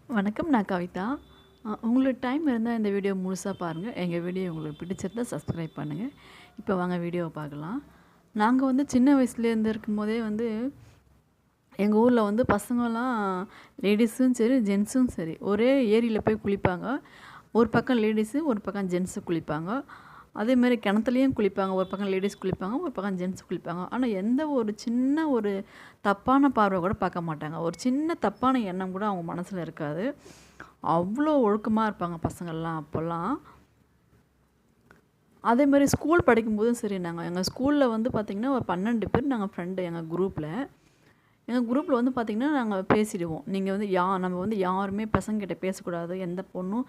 வணக்கம். நான் கவிதா. உங்களுக்கு டைம் இருந்தா இந்த வீடியோ முழுசா பாருங்க. எங்க வீடியோ உங்களுக்கு பிடிச்சிருந்தா சப்ஸ்கிரைப் பண்ணுங்க. இப்போ வாங்க வீடியோவ பார்க்கலாம். நாங்க வந்து சின்ன வயசுலேருந்து இருக்கும்போதே வந்து, எங்க ஊர்ல வந்து பசங்கலாம் லேடீஸும் சரி, ஜென்ஸும் சரி, ஒரே ஏரியில போய் குளிப்பாங்க. ஒரு பக்கம் லேடீஸு, ஒரு பக்கம் ஜென்ஸு குளிப்பாங்க. அதேமாரி கிணத்துலயும் குளிப்பாங்க. ஒரு பக்கம் லேடீஸ் குளிப்பாங்க, ஒரு பக்கம் ஜென்ஸ் குளிப்பாங்க. ஆனா, எந்த ஒரு சின்ன ஒரு தப்பான பார்வை கூட பார்க்க மாட்டாங்க. ஒரு சின்ன தப்பான எண்ணம் கூட அவங்க மனசுல இருக்காது. அவ்வளோ ஒழுக்கமா இருப்பாங்க பசங்கள்லாம் அப்போலாம். அதேமாரி ஸ்கூல் படிக்கும்போதும் சரி, எங்க ஸ்கூல்ல வந்து பார்த்திங்கன்னா, ஒரு 12 பேர் நாங்க ஃப்ரெண்டு எங்க குரூப்ல. எங்க குரூப்ல வந்து பார்த்திங்கன்னா, நாங்க பேசிடுவோம். நீங்க வந்து நம்ம வந்து யாருமே பசங்ககிட்ட பேசக்கூடாது. எந்த பொண்ணும்,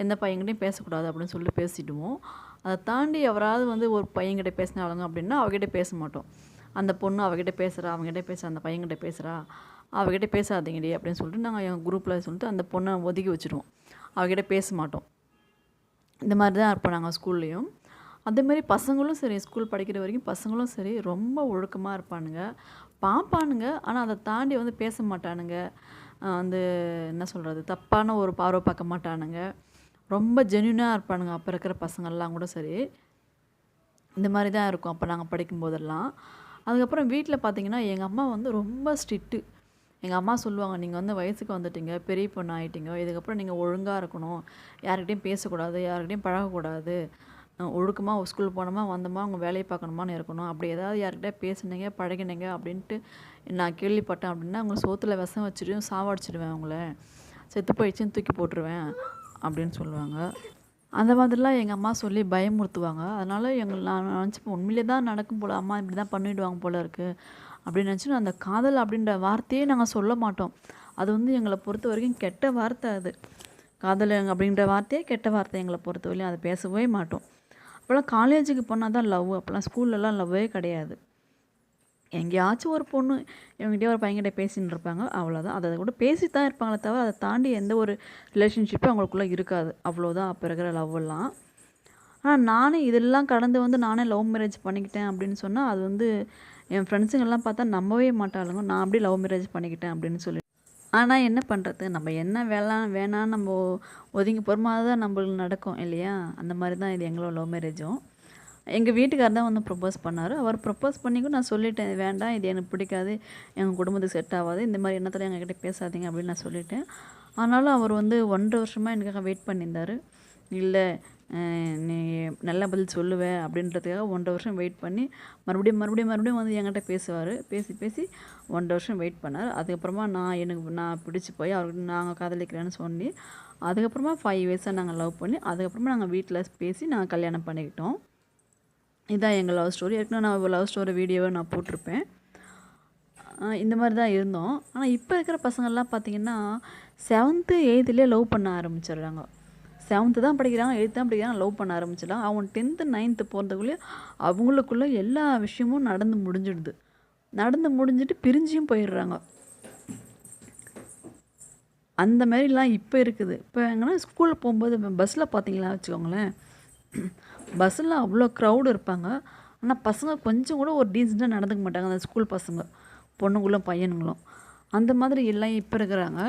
எந்த பையன்கிட்டயும் பேசக்கூடாது அப்படின்னு சொல்லி பேசிடுவோம். அத தாண்டி எவராவது வந்து ஒரு பையன்கிட்ட பேசினாலுங்க அப்படின்னா, அவகிட்ட பேச மாட்டோம். அந்த பொண்ணு அவகிட்ட பேசுறா, அவன்கிட்ட பேசுறா, அந்த பையன்கிட்ட பேசுறா, அவகிட்ட பேசாதீங்கடி அப்படின்னு சொல்லிட்டு நாங்க எங்க குரூப்ல சொல்லிட்டு அந்த பொண்ண ஒதுக்கி வச்சுருவோம். அவகிட்ட பேச மாட்டோம். இந்த மாரி தான் இருப்போம் நாங்க ஸ்கூல்லேயும். அதேமாரி பசங்களும் சரி, ஸ்கூல் படிக்கிற வரைக்கும் பசங்களும் சரி, ரொம்ப ஒழுக்கமா இருப்பானுங்க. பாப்பானுங்க, ஆனா அத தாண்டி வந்து பேச மாட்டானுங்க. வந்து என்ன சொல்றது, தப்பான ஒரு பார்வை பார்க்க மாட்டானுங்க. ரொம்ப ஜென்யூனா இருப்பானுங்க, அப்ப இருக்கிற பசங்கள்லாம் கூட சரி. இந்த மாரி தான் இருக்கும் அப்ப நாங்க படிக்கும்போதெல்லாம். அதுக்கப்புறம் வீட்ல பார்த்தீங்கன்னா, எங்க அம்மா வந்து ரொம்ப ஸ்ட்ரிக்ட்டு. எங்க அம்மா சொல்லுவாங்க, "நீங்க வந்து வயசுக்கு வந்துட்டீங்க, பெரிய பொண்ணு ஆயிட்டீங்க. இதுக்கப்புறம் நீங்க ஒழுங்கா இருக்கணும். யார்கிட்டயும் பேசக்கூடாது, யார்கிட்டயும் பழகக்கூடாது. ஒழுக்கமா ஸ்கூல் போனோமா, வந்தோமா, உங்க வேலைய பார்க்கணுமான்னு இருக்கணும். அப்படி ஏதாவது யார்கிட்ட பேசுனீங்க, பழகினீங்க அப்படின்ட்டு நான் கேள்விப்பட்டேன் அப்படின்னா, உங்கள சோத்துல விஷம் வச்சுட்டு சாவடிச்சுடுவேன் உங்கள. செத்து போயிடுச்சுன்னு தூக்கி போட்டுருவேன்." அப்படின்னு சொல்லுவாங்க. அந்த மாதிரிலாம் எங்க அம்மா சொல்லி பயமுறுத்துவாங்க. அதனால நான் நினச்சுப்பேன், உண்மையிலே தான் நடக்கும் போல, அம்மா இப்படி தான் பண்ணிடுவாங்க போல இருக்கு. அப்படின்னு நினச்சு அந்த காதல் அப்படின்ற வார்த்தையே நாங்க சொல்ல மாட்டோம். அது வந்து எங்கள பொறுத்தவரைக்கும் கெட்ட வார்த்தை அது. காதல் அப்படின்ற வார்த்தையே கெட்ட வார்த்தை எங்கள பொறுத்தவரையும். அத பேசவே மாட்டோம். அப்போலாம் காலேஜுக்கு போனா தான் லவ். அப்போலாம் ஸ்கூல்லலாம் லவ்வே கிடையாது. எங்கேயாச்சும் ஒரு பொண்ணு இவங்ககிட்டயோ ஒரு பையன்கிட்ட பேசின்னு இருப்பாங்க. அவ்வளோதான். அத கூட பேசி தான் இருப்பாங்களே தவிர, அத தாண்டி எந்த ஒரு ரிலேஷன்ஷிப்பும் அவங்களுக்குள்ள இருக்காது. அவ்வளோதான் அப்ப இருக்கிற லவ்வெல்லாம். ஆனா நானே இதெல்லாம் கடந்து வந்து நானே லவ் மேரேஜ் பண்ணிக்கிட்டேன் அப்படின்னு சொன்னா, அது வந்து என் ஃப்ரெண்ட்ஸுங்கலாம் பார்த்தா நம்பவே மாட்டாளுங்க. நான் அப்படியே லவ் மேரேஜ் பண்ணிக்கிட்டேன் அப்படின்னு சொல்லி. ஆனா என்ன பண்றது? நம்ம என்ன வேணான்னு நம்ம ஒதுங்கி போறோமோ, அதுதான் நம்மளுக்கு நடக்கும் இல்லையா? அந்த மாரி தான் இது எங்களோட லவ் மேரேஜும். எங்க வீட்டுக்காரர் தான் வந்து ப்ரொப்போஸ் பண்ணாரு. அவர் ப்ரொப்போஸ் பண்ணிக்கும் நான் சொல்லிட்டேன். "இது வேண்டாம். இது எனக்கு பிடிக்காது. எங்க குடும்பத்துக்கு செட் ஆவாது. இந்த மாரி எண்ணத்துல எங்ககிட்ட பேசாதீங்க" அப்படின்னு நான் சொல்லிட்டேன். ஆனாலும் அவர் வந்து 1 1/2 வருஷமா எனக்காக வெயிட் பண்ணியிருந்தாரு. "இல்ல நீ நல்ல பதில் சொல்லுவ" அப்படின்றதுக்காக 1 1/2 வருஷம் வெயிட் பண்ணி, மறுபடியும் வந்து என்கிட்ட பேசுவாரு. பேசி 1 1/2 வருஷம் வெயிட் பண்ணாரு. அதுக்கப்புறமா நான் பிடிச்சு போய் அவர்கிட்ட நாங்க காதலிக்கிறேன்னு சொல்லி, அதுக்கப்புறமா 5 இயர்ஸா நாங்க லவ் பண்ணி, அதுக்கப்புறமா நாங்க வீட்ல பேசி நாங்க கல்யாணம் பண்ணிக்கிட்டோம். இதான் எங்க லவ் ஸ்டோரி. ஏற்கனவே நான் லவ் ஸ்டோரி வீடியோவ நான் போட்டிருப்பேன். இந்த மாரி தான் இருந்தோம். ஆனா இப்ப இருக்கிற பசங்கள்லாம் பார்த்தீங்கன்னா, 7த், 8த்லயே லவ் பண்ண ஆரம்பிச்சிடுறாங்க. 7த் தான் படிக்கிறாங்க, 8த் தான் படிக்கிறாங்க, லவ் பண்ண ஆரம்பிச்சிடுறாங்க. அவங்க 10த், 9த் போறதுக்குள்ளயே அவங்களுக்குள்ள எல்லா விஷயமும் நடந்து முடிஞ்சிடுது. நடந்து முடிஞ்சுட்டு பிரிஞ்சும் போயிடுறாங்க. அந்த மாரிலாம் இப்ப இருக்குது. இப்ப எங்கன்னா ஸ்கூல் போம்போது பஸ்ல பார்த்தீங்களா வச்சுக்கோங்களேன், பஸ்ஸில அவ்வளோ க்ரவுட் இருப்பாங்க. ஆனா பசங்க கொஞ்சம் கூட ஒரு டீசென்ட்டா நடந்துக்க மாட்டாங்க. அந்த ஸ்கூல் பசங்க. பொண்ணுங்களும், பையனுங்களும். அந்த மாதிரி எல்லாம் இப்ப இருக்கிறாங்க.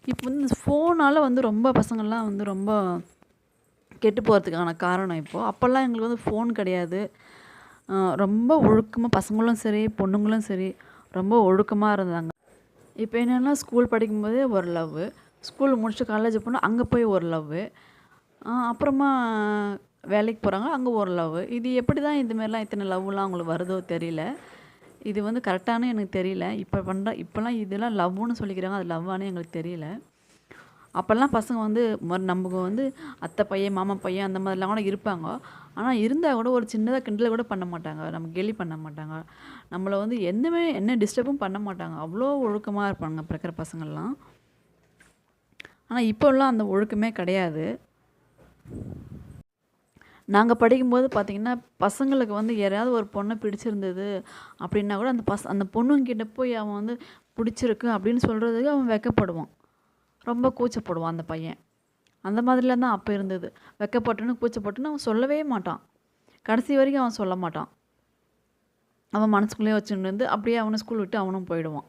இப்ப வந்து இந்த ஃபோனால வந்து ரொம்ப பசங்கள்லாம் வந்து ரொம்ப கெட்டு போறதுக்கான காரணம் இப்போ. அப்போல்லாம் எங்களுக்கு வந்து ஃபோன் கிடையாது. ரொம்ப ஒழுக்கமா பசங்களும் சரி, பொண்ணுங்களும் சரி, ரொம்ப ஒழுக்கமா இருந்தாங்க. இப்ப என்னன்னா ஸ்கூல் படிக்கும்போதே ஒரு லவ்வு. ஸ்கூல் முடிச்சுட்டு காலேஜ் போனா அங்க போய் ஒரு லவ்வு. அப்புறமா வேலைக்கு போறாங்க. அங்க ஒரு லவ்வு. இது எப்படி தான் இது மாரிலாம் இத்தன லவ்லாம் அவங்களுக்கு வருதோ தெரியல. இது வந்து கரெக்டான்னு எனக்கு தெரியல. இப்பலாம் இதெல்லாம் லவ்வுன்னு சொல்லிக்கிறாங்க. அது லவ்வான்னு எங்களுக்கு தெரியல. அப்பல்லாம் பசங்க வந்து நமக்கு வந்து அத்தை பையன், மாமா பையன் அந்த மாதிரிலாம் கூட இருப்பாங்க. ஆனா இருந்தா கூட ஒரு சின்னதா கிண்டல் கூட பண்ண மாட்டாங்க. நம்ம கேலி பண்ண மாட்டாங்க. நம்மள வந்து என்ன டிஸ்டர்பும் பண்ண மாட்டாங்க. அவ்வளோ ஒழுக்கமா இருப்பாங்க இப்ப இருக்கிற பசங்கள்லாம். ஆனா இப்போலாம் அந்த ஒழுக்கமே கிடையாது. நாங்க படிக்கும்போது பார்த்தீங்கன்னா, பசங்களுக்கு வந்து யாரையாவது ஒரு பொண்ண பிடிச்சிருந்தது அப்படின்னா கூட அந்த பொண்ணுங்கிட்ட போய் அவன் வந்து பிடிச்சிருக்கு அப்படின்னு சொல்றதுக்கு அவன் வெட்கப்படுவான். ரொம்ப கூச்சப்படுவான் அந்த பையன். அந்த மாதிரிலாம் தான் அப்ப இருந்தது. வெட்கப்பட்டுன்னு, கூச்சப்பட்டுன்னு அவன் சொல்லவே மாட்டான். கடைசி வரைக்கும் அவன் சொல்ல மாட்டான். அவன் மனசுக்குள்ளேயே வச்சுன்னு இருந்து அப்படியே அவன ஸ்கூல் விட்டு அவனும் போயிடுவான்.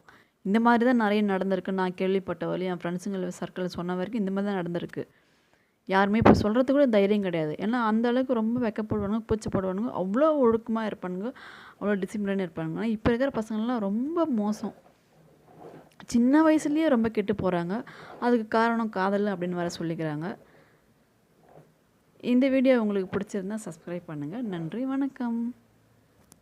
இந்த மாதிரி தான் நிறைய நடந்திருக்கு. நான் கேள்விப்பட்ட வரையும் என் ஃப்ரெண்ட்ஸுங்க சர்க்கிளில் சொன்ன வரைக்கும் இந்த மாதிரி தான் நடந்திருக்கு. யாருமே இப்போ சொல்கிறதுக்கு கூட தைரியம் கிடையாது. ஏன்னா அந்த அளவுக்கு ரொம்ப வெட்கப்படுவானுங்க, கூச்சப்படுவானுங்க. அவ்வளோ ஒழுக்கமாக இருப்பானுங்க, அவ்வளோ டிசிப்ளினாக இருப்பானுங்க. ஆனால் இப்போ இருக்கிற பசங்கள்லாம் ரொம்ப மோசம். சின்ன வயசுலேயே ரொம்ப கெட்டு போகிறாங்க. அதுக்கு காரணம் காதல் அப்படின்னு வேற சொல்லிக்கிறாங்க. இந்த வீடியோ உங்களுக்கு பிடிச்சிருந்தா சப்ஸ்கிரைப் பண்ணுங்கள். நன்றி, வணக்கம்.